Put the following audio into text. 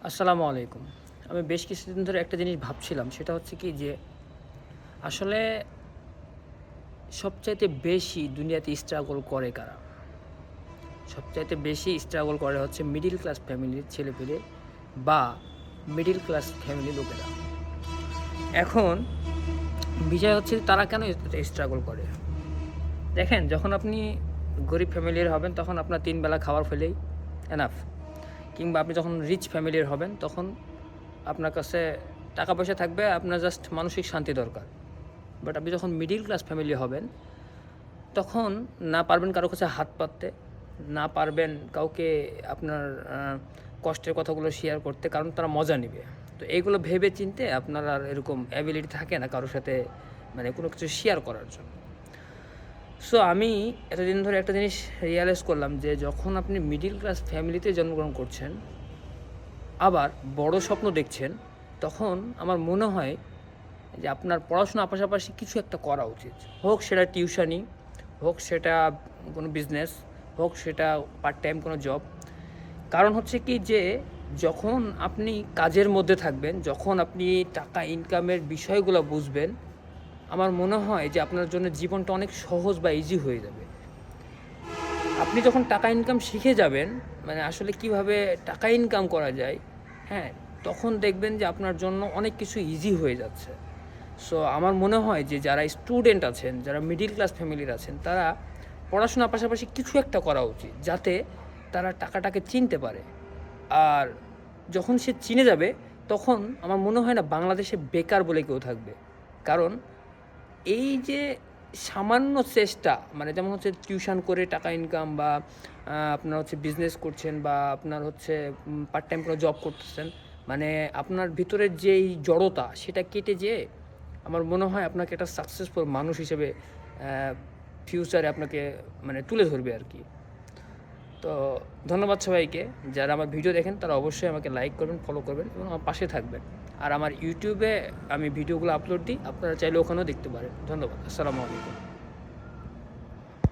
আসসালামু আলাইকুম। আমি বেশ কিছুদিন ধরে একটা জিনিস ভাবছিলাম, সেটা হচ্ছে কি যে আসলে সবচাইতে বেশি দুনিয়াতে স্ট্রাগল করে কারা? সবচাইতে বেশি স্ট্রাগল করে হচ্ছে মিডল ক্লাস ফ্যামিলির ছেলেপেলে বা মিডল ক্লাস ফ্যামিলির লোকেরা। এখন বিষয় হচ্ছে তারা কেন স্ট্রাগল করে? দেখেন, যখন আপনি গরিব ফ্যামিলির হবেন তখন আপনার ৩ বেলা খাবার ফেলেই এনাফ। কিংবা আপনি যখন রিচ ফ্যামিলির হবেন তখন আপনার কাছে টাকা পয়সা থাকবে, আপনার জাস্ট মানসিক শান্তি দরকার। বাট আপনি যখন মিডল ক্লাস ফ্যামিলি হবেন তখন না পারবেন কারো কাছে হাত পাততে, না পারবেন কাউকে আপনার কষ্টের কথাগুলো শেয়ার করতে, কারণ তারা মজা নেবে। তো এইগুলো ভেবে চিন্তে আপনার আর এরকম অ্যাবিলিটি থাকে না কারোর সাথে মানে কোনো কিছু শেয়ার করার জন্য। সো আমি এতদিন ধরে একটা জিনিস রিয়ালাইজ করলাম যে যখন আপনি মিডল ক্লাস ফ্যামিলিতে জন্মগ্রহণ করছেন, আবার বড় স্বপ্ন দেখছেন, তখন আমার মনে হয় যে আপনার পড়াশোনার পাশাপাশি কিছু একটা করা উচিত। হোক সেটা টিউশনি, হোক সেটা কোনো বিজনেস, হোক সেটা পার্ট টাইম কোনো জব। কারণ হচ্ছে কি যে যখন আপনি কাজের মধ্যে থাকবেন, যখন আপনি টাকা ইনকামের বিষয়গুলো বুঝবেন, আমার মনে হয় যে আপনার জন্য জীবনটা অনেক সহজ বা ইজি হয়ে যাবে। আপনি যখন টাকা ইনকাম শিখে যাবেন, মানে আসলে কিভাবে টাকা ইনকাম করা যায়, হ্যাঁ, তখন দেখবেন যে আপনার জন্য অনেক কিছু ইজি হয়ে যাচ্ছে। সো আমার মনে হয় যে যারা স্টুডেন্ট আছেন, যারা মিডল ক্লাস ফ্যামিলির আছেন, তারা পড়াশোনার পাশাপাশি কিছু একটা করা উচিত, যাতে তারা টাকাটাকে চিনতে পারে। আর যখন সে চিনে যাবে, তখন আমার মনে হয় না বাংলাদেশে বেকার বলে কেউ থাকবে। কারণ এই যে সামান্য চেষ্টা, মানে যেমন হচ্ছে টিউশন করে টাকা ইনকাম, বা আপনার হচ্ছে বিজনেস করছেন, বা আপনার হচ্ছে পার্ট টাইম কোনো জব করতেছেন, মানে আপনার ভিতরের যেই জড়তা সেটা কেটে যেয়ে আমার মনে হয় আপনাকে একটা সাকসেসফুল মানুষ হিসেবে ফিউচারে আপনাকে মানে তুলে ধরবে আর কি। তো ধন্যবাদ সবাইকে। যারা আমার ভিডিও দেখেন তারা অবশ্যই আমাকে লাইক করবেন, ফলো করবেন এবং আমার পাশে থাকবেন। আর আমার ইউটিউবে আমি ভিডিওগুলো আপলোড দিই, আপনারা চাইলে ওখানেও দেখতে পারেন। ধন্যবাদ। আসসালামু আলাইকুম।